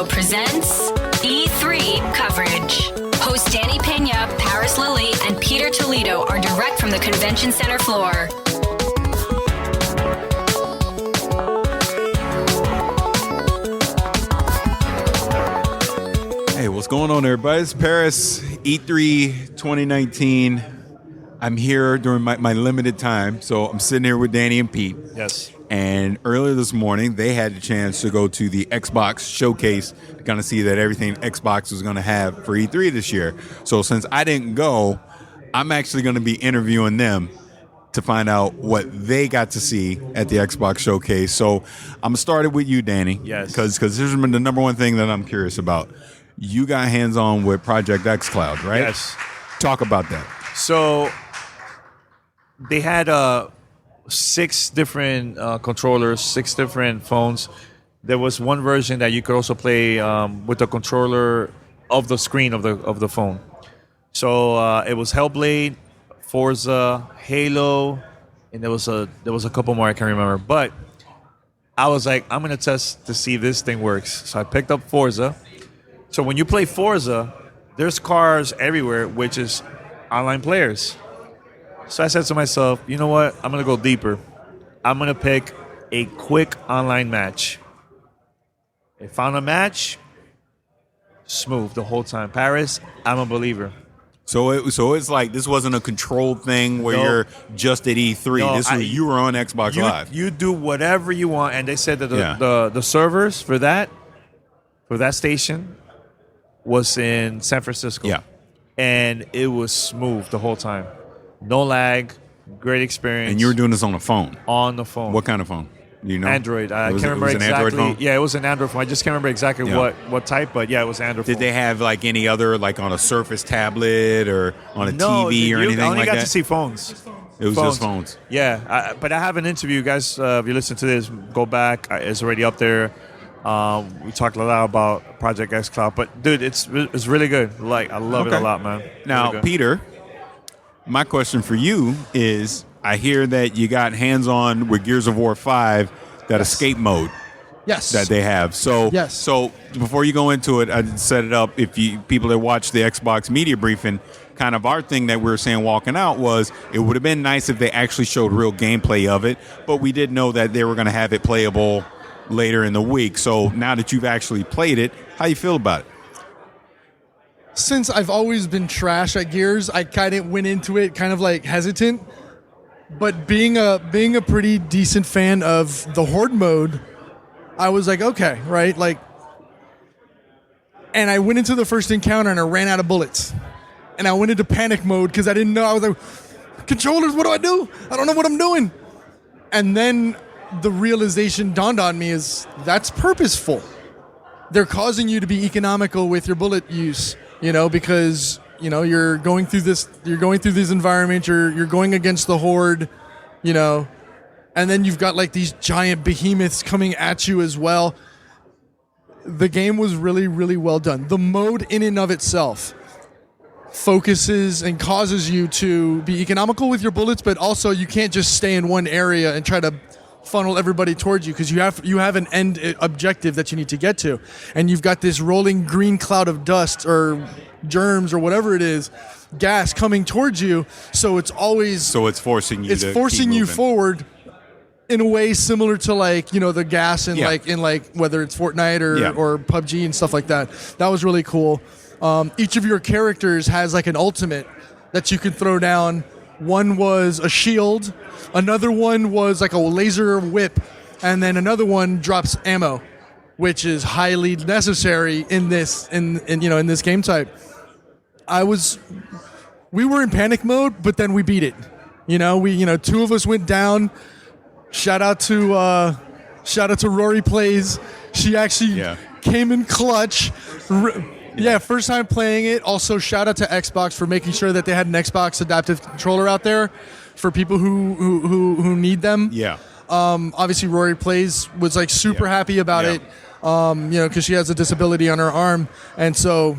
Toledo presents E3 coverage. Hosts Danny Pena, Paris Lilly, and Peter Toledo are direct from the convention center floor. Hey, what's going on, everybody? It's Paris, E3 2019. I'm here during my limited time, so I'm sitting here with Danny and Pete. Yes. And earlier this morning, they had the chance to go to the Xbox showcase to kind of see that everything Xbox was going to have for E3 this year. So since I didn't go, I'm actually going to be interviewing them to find out what they got to see at the Xbox showcase. So I'm going to start with you, Danny. Yes. Because this has been the number one thing that I'm curious about. You got hands-on with Project xCloud, right? Yes. Talk about that. So they had 6 different controllers, 6 different phones. There was one version that you could also play with the controller of the screen of the phone. So it was Hellblade, Forza, Halo, and there was a couple more I can't remember. But I was like, I'm gonna test to see if this thing works. So I picked up Forza. So when you play Forza, there's cars everywhere, which is online players. So I said to myself, you know what? I'm going to go deeper. I'm going to pick a quick online match. I found a match, smooth the whole time. Paris, I'm a believer. So it's like this wasn't a controlled thing where you're just at E3. No, You were on Xbox Live. You do whatever you want. And they said that Yeah. the servers for that station was in San Francisco. Yeah. And it was smooth the whole time. No lag, great experience. And you were doing this on a phone. On the phone. What kind of phone? Do you know? Android. I can't remember it was exactly. An Android phone? Yeah, it was an Android phone. I just can't remember exactly what type, but yeah, it was Android phone. Did they have like any other, like on a Surface tablet or on a TV or anything I only like got that? to see phones. It was just phones. Yeah, but I have an interview, guys. If you listen to this, go back. It's already up there. We talked a lot about Project xCloud, but dude, it's really good. Like, I love it a lot, man. Now, really Peter, my question for you is: I hear that you got hands-on with Gears of War 5, that escape mode. Yes. That they have. So, Yes. So before you go into it, I set it up. If you people that watch the Xbox media briefing, kind of our thing that we were saying walking out was it would have been nice if they actually showed real gameplay of it, but we did know that they were going to have it playable later in the week. So now that you've actually played it, how you feel about it? Since I've always been trash at Gears, I kind of went into it kind of like hesitant. But being a pretty decent fan of the Horde mode, I was like, okay, right? Like, and I went into the first encounter and I ran out of bullets. And I went into panic mode because I didn't know. I was like, controllers, what do I do? I don't know what I'm doing. And then the realization dawned on me is that's purposeful. They're causing you to be economical with your bullet use, because, you're going through this environment, you're going against the Horde, and then you've got like these giant behemoths coming at you as well. The game was really, really well done. The mode in and of itself focuses and causes you to be economical with your bullets, but also you can't just stay in one area and try to funnel everybody towards you because you have an end objective that you need to get to, and you've got this rolling green cloud of dust or germs or whatever it is, gas coming towards you. So it's forcing you. It's forcing you forward in a way similar to like the gas in like whether it's Fortnite or PUBG and stuff like that. That was really cool. Each of your characters has like an ultimate that you can throw down. One was a shield, another one was like a laser whip, and then another one drops ammo, which is highly necessary in this this game type. We were in panic mode, but then we beat it. Two of us went down. Shout out to Rory Plays. She actually came in clutch. Yeah, first time playing it. Also, shout out to Xbox for making sure that they had an Xbox adaptive controller out there for people who need them. Yeah. Obviously, Rory Plays was like super happy about it. Because she has a disability on her arm, and so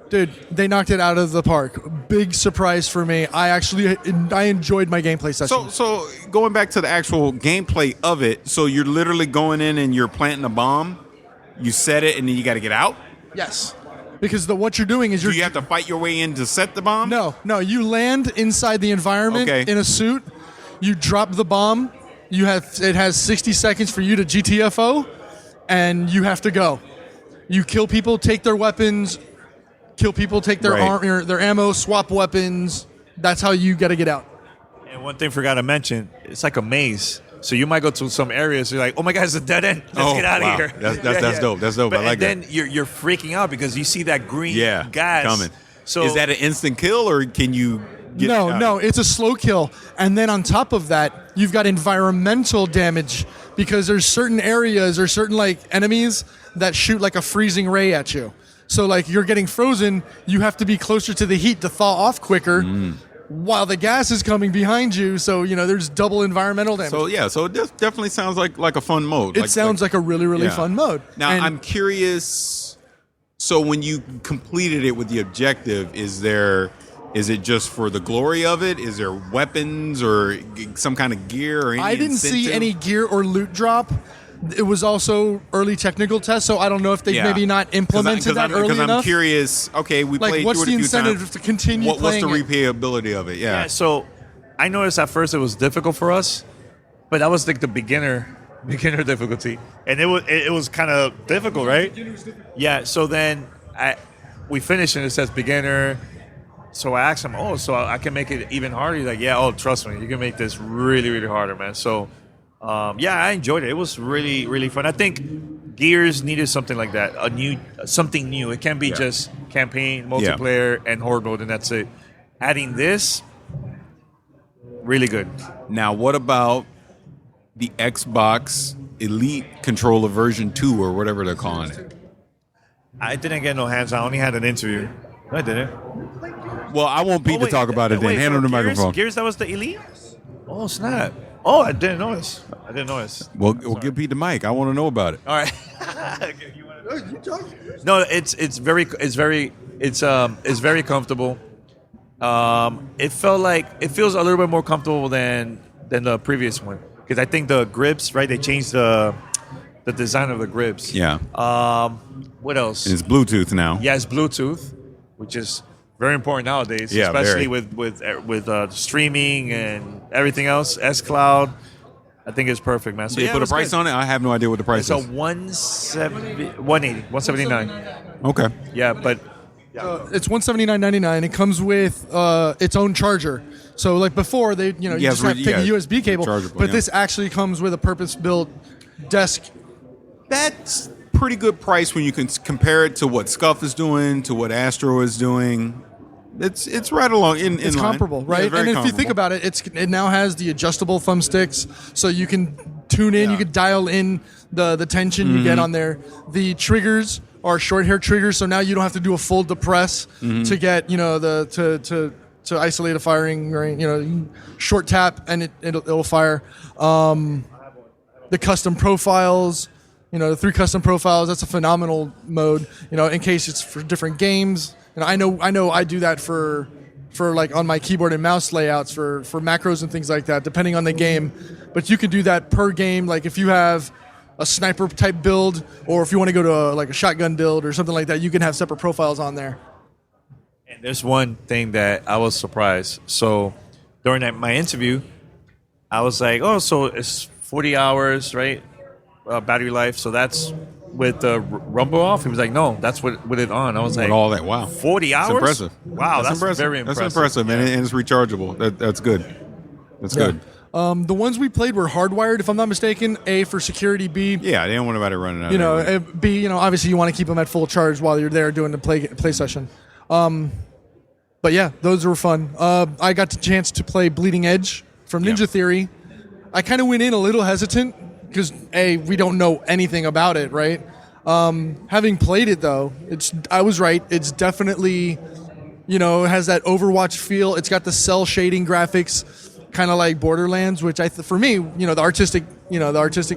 Dude, they knocked it out of the park. Big surprise for me. I enjoyed my gameplay session. So going back to the actual gameplay of it, so you're literally going in and you're planting a bomb. you set it and then you got to get out? Yes. Because what you're doing is Do you have to fight your way in to set the bomb? No. You land inside the environment in a suit. You drop the bomb. It has 60 seconds for you to GTFO, and you have to go. You kill people, take their weapons, kill people, take their their ammo, swap weapons. That's how you got to get out. And one thing I forgot to mention, it's like a maze. So you might go to some areas, you're like, oh my God, it's a dead end. Let's get out of here. That's dope. That's dope. I like that. And then you're freaking out because you see that green gas coming. So is that an instant kill or can you get out? No, it's a slow kill. And then on top of that, you've got environmental damage because there's certain areas or certain like enemies that shoot like a freezing ray at you. So like you're getting frozen, you have to be closer to the heat to thaw off quicker. While the gas is coming behind you, so there's double environmental damage. So it definitely sounds like a fun mode. It sounds like a really, really fun mode. Now, I'm curious, so when you completed it with the objective, is it just for the glory of it? Is there weapons or some kind of gear or any I didn't incentive? see any gear or loot drop. It was also early technical tests, so I don't know if they maybe not implemented that early enough. Because I'm curious, okay, we played what's through it a the few incentive times. to continue playing What's the replayability of it? Yeah. So I noticed at first it was difficult for us, but that was like the beginner difficulty. And it was kind of difficult, right? Yeah, so then we finished and it says beginner. So I asked him, so I can make it even harder? He's like, yeah, trust me, you can make this really, really harder, man. So I enjoyed it. It was really, really fun. I think Gears needed something like that, something new. It can't be just campaign, multiplayer, and horde mode, and that's it. Adding this, really good. Now, what about the Xbox Elite controller version 2 or whatever they're calling it? I didn't get no hands. I only had an interview. No, I didn't. Well, I want Pete to talk about it then. Hand him the microphone. Gears, that was the Elite? Oh, snap. Oh, I didn't notice. We'll give Pete the mic. I want to know about it. All right. No, it's very comfortable. It feels a little bit more comfortable than the previous one because I think the grips, right? They changed the design of the grips. Yeah. What else? And it's Bluetooth now. Yeah, it's Bluetooth, which is very important nowadays, especially with streaming and everything else. xCloud, I think it's perfect, man. So Did you put a price on it? I have no idea what the price is. So 179. Okay. Yeah, but it's $179.99. It comes with its own charger. So like before, you just have to take a USB cable, but this actually comes with a purpose-built desk. That's pretty good price when you can compare it to what Scuff is doing, to what Astro is doing. It's right along in it's line. comparable, right? Yeah, and if you think about it, it now has the adjustable thumbsticks, so you can tune in, you can dial in the tension you get on there. The triggers are short hair triggers, so now you don't have to do a full depress to get to isolate a firing range. Short tap and it'll fire. The custom profiles. The 3 custom profiles, that's a phenomenal mode, in case it's for different games. I know I do that for like on my keyboard and mouse layouts for macros and things like that, depending on the game. But you can do that per game. Like if you have a sniper type build, or if you want to go to a shotgun build or something like that, you can have separate profiles on there. And there's one thing that I was surprised. So during my interview, I was like, so it's 40 hours, right? Battery life. So that's with the rumble off. He was like, no, that's with it on. I was like, all that. Wow. 40 hours? That's impressive. Wow, that's impressive. Very impressive. That's impressive, and it's rechargeable. That's good. That's good. The ones we played were hardwired, if I'm not mistaken. A, for security. B, yeah, they don't want anybody running out. B, obviously you want to keep them at full charge while you're there doing the play session. But yeah, those were fun. I got the chance to play Bleeding Edge from Ninja Theory. I kind of went in a little hesitant because we don't know anything about it, right? Having played it though, I was right. It's definitely, it has that Overwatch feel. It's got the cell shading graphics, kind of like Borderlands, which for me, the artistic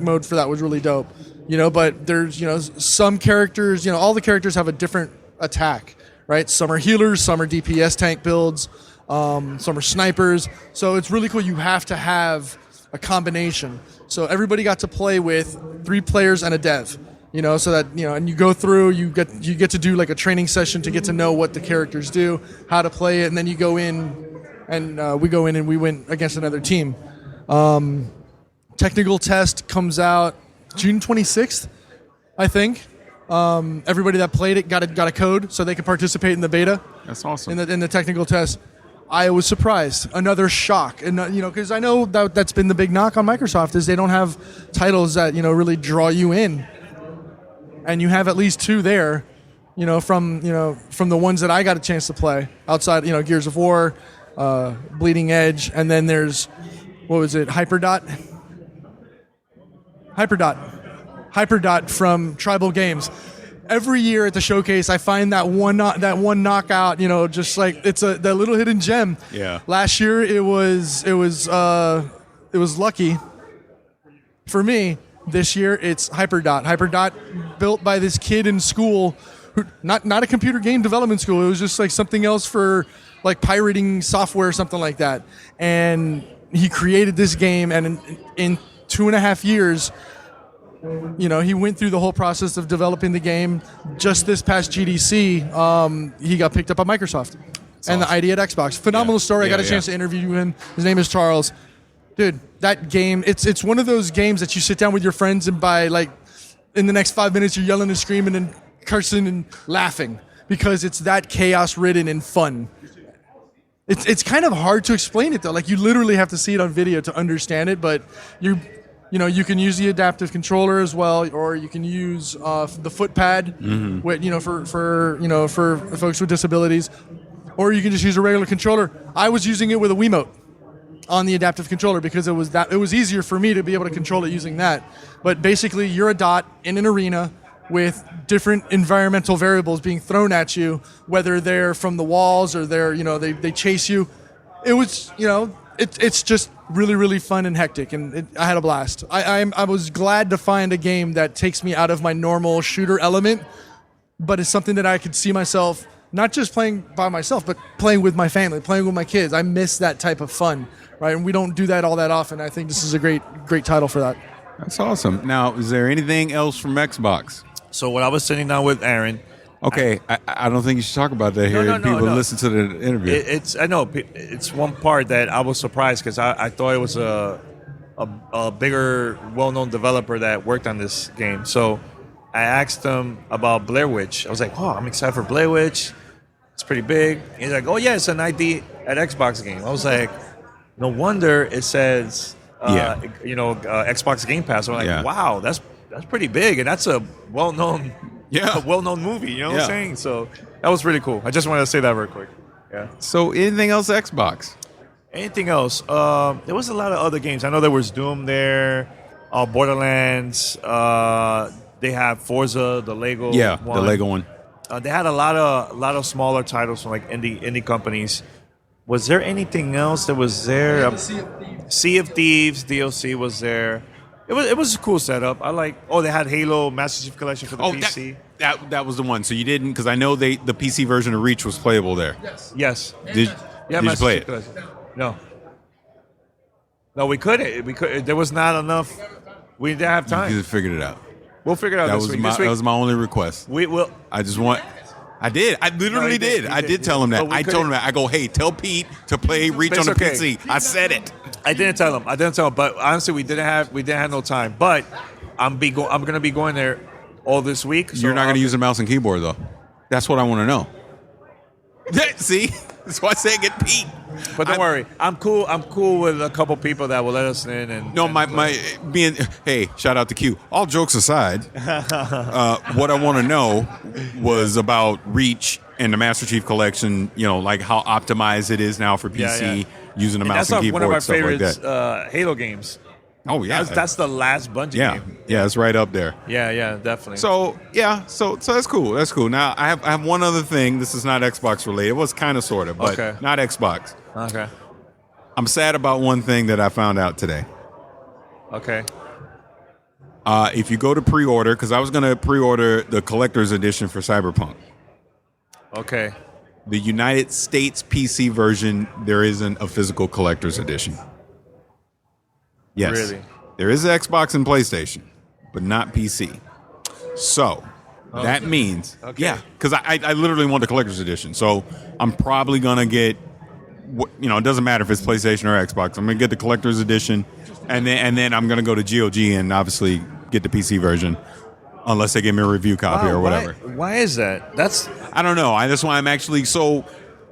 mode for that was really dope. But there's, some characters, all the characters have a different attack, right? Some are healers, some are DPS tank builds, some are snipers. So it's really cool. You have to have a combination. So everybody got to play with 3 players and a dev. so that and you go through, you get to do like a training session to get to know what the characters do, how to play it, and then you go in, and we went against another team. Technical test comes out June 26th, I think. Everybody that played it got a code so they could participate in the beta. That's awesome. In the technical test. I was surprised. Another shock, and because I know that's been the big knock on Microsoft is they don't have titles that really draw you in, and you have at least two there, from the ones that I got a chance to play outside, Gears of War, Bleeding Edge, and then there's what was it, Hyperdot from Tribal Games. Every year at the showcase, I find that one knockout. Just like it's that little hidden gem. Yeah. Last year it was Lucky. For me, this year it's Hyperdot. Hyperdot, built by this kid in school, who not a computer game development school. It was just like something else for like pirating software or something like that. And he created this game, and in 2.5 years. He went through the whole process of developing the game. Just this past GDC, he got picked up by Microsoft and the ID at Xbox. Phenomenal story. I got a chance to interview him. His name is Charles. Dude, that game, it's one of those games that you sit down with your friends and by like in the next 5 minutes you're yelling and screaming and cursing and laughing because it's that chaos ridden and fun. It's kind of hard to explain it though. Like you literally have to see it on video to understand it, but you can use the adaptive controller as well, or you can use the foot pad, for folks with disabilities, or you can just use a regular controller. I was using it with a Wiimote on the adaptive controller because it was easier for me to be able to control it using that. But basically, you're a dot in an arena with different environmental variables being thrown at you, whether they're from the walls or they chase you. It was it's just really, really fun and hectic, and I had a blast. I was glad to find a game that takes me out of my normal shooter element, but it's something that I could see myself not just playing by myself, but playing with my family, playing with my kids. I miss that type of fun, right? And we don't do that all that often. I think this is a great title for that. That's awesome. Now, is there anything else from Xbox? So when I was sitting down with Aaron. Okay, I don't think you should talk about that here. No, People listen to the interview. I know it's one part that I was surprised because I thought it was a bigger, well-known developer that worked on this game. So I asked him about Blair Witch. I was like, "Oh, I'm excited for Blair Witch. It's pretty big." He's like, "Oh yeah, it's an ID at Xbox game." I was like, "No wonder it says, Xbox Game Pass." I'm like, "Wow, that's pretty big, and that's a well-known." Yeah, a well-known movie, you know what I'm saying? So that was really cool. I just wanted to say that real quick. Yeah. So anything else Xbox? Anything else? There was a lot of other games. I know there was Doom there, Borderlands. They have Forza, the Lego one. The Lego one. They had a lot of smaller titles from like indie companies. Was there anything else that was there? Sea of Thieves DLC was there. It was a cool setup. They had Halo Master Chief Collection for the PC. That was the one. So you didn't, because I know the PC version of Reach was playable there. Yes. Did you play it? No, we couldn't. There was not enough. We didn't have time. You just figured it out. We'll figure it out this week. That was my only request. We will. I did. I literally did. I did tell him that. I told him that. I go, hey, tell Pete to play Reach on the PC. I said it. I didn't tell him. But honestly, we didn't have no time. But I'm gonna be going there all this week. So you're not gonna use a mouse and keyboard though. That's what I want to know. See, that's why I say get Pete. But don't worry, I'm cool. I'm cool with a couple people that will let us in. And hey, shout out to Q. All jokes aside, what I want to know was about Reach and the Master Chief Collection. Like how optimized it is now for PC using a mouse and keyboard. That's one of my favorites. Like Halo games. Oh yeah, that's the last Bungie game. Yeah, it's right up there. Yeah, definitely. So that's cool. That's cool. Now I have one other thing. This is not Xbox related. It was kind of sort of, but not Xbox. Okay. I'm sad about one thing that I found out today. Okay. If you go to pre-order, because I was going to pre-order the collector's edition for Cyberpunk. Okay. The United States PC version, there isn't a physical collector's edition. Yes. Really? There is Xbox and PlayStation, but not PC. So that means, Okay. yeah, because I literally want the collector's edition. So I'm probably gonna get, it doesn't matter if it's PlayStation or Xbox. I'm gonna get the collector's edition, and then I'm gonna go to GOG and obviously get the PC version, unless they give me a review copy or whatever. Why is that? I don't know. That's why I'm actually so.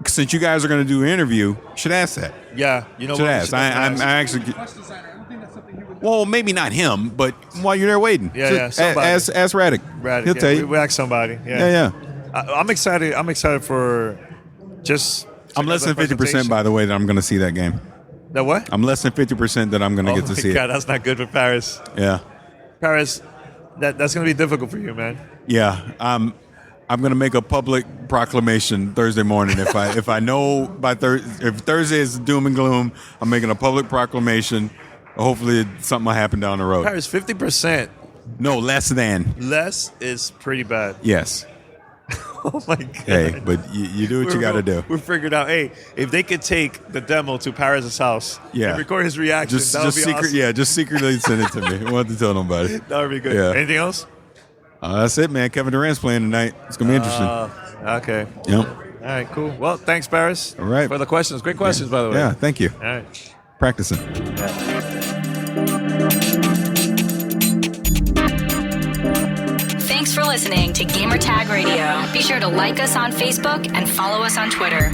Since you guys are gonna do an interview, should ask that. Yeah, you know Should what? ask. I actually. Well, maybe not him, but while you're there waiting, Yeah, somebody. ask Radic. Brad, He'll tell you. we ask somebody. Yeah. I'm excited. I'm excited for just. I'm less than 50%, by the way, that I'm going to see that game. That what? I'm less than 50% that I'm going to get to see God, it. that's not good for Paris. Yeah. Paris, that's going to be difficult for you, man. Yeah. I'm going to make a public proclamation Thursday morning. If I know by if Thursday is doom and gloom, I'm making a public proclamation. Hopefully something will happen down the road. Paris, 50% No, less than. less is pretty bad. Yes. Oh my God. Hey, but you do what you got to do. We figured out, hey, if they could take the demo to Paris' house Yeah. and record his reaction, that would be awesome. Yeah, just secretly send it to me. I won't have to tell nobody. That would be good. Yeah. Anything else? That's it, man. Kevin Durant's playing tonight. It's going to be interesting. Okay. Yep. All right, cool. Well, thanks, Paris. All right. For the questions. Great questions, by the way. Yeah, thank you. All right. Practicing. Thanks for listening to Gamertag Radio. Be sure to like us on Facebook and follow us on Twitter.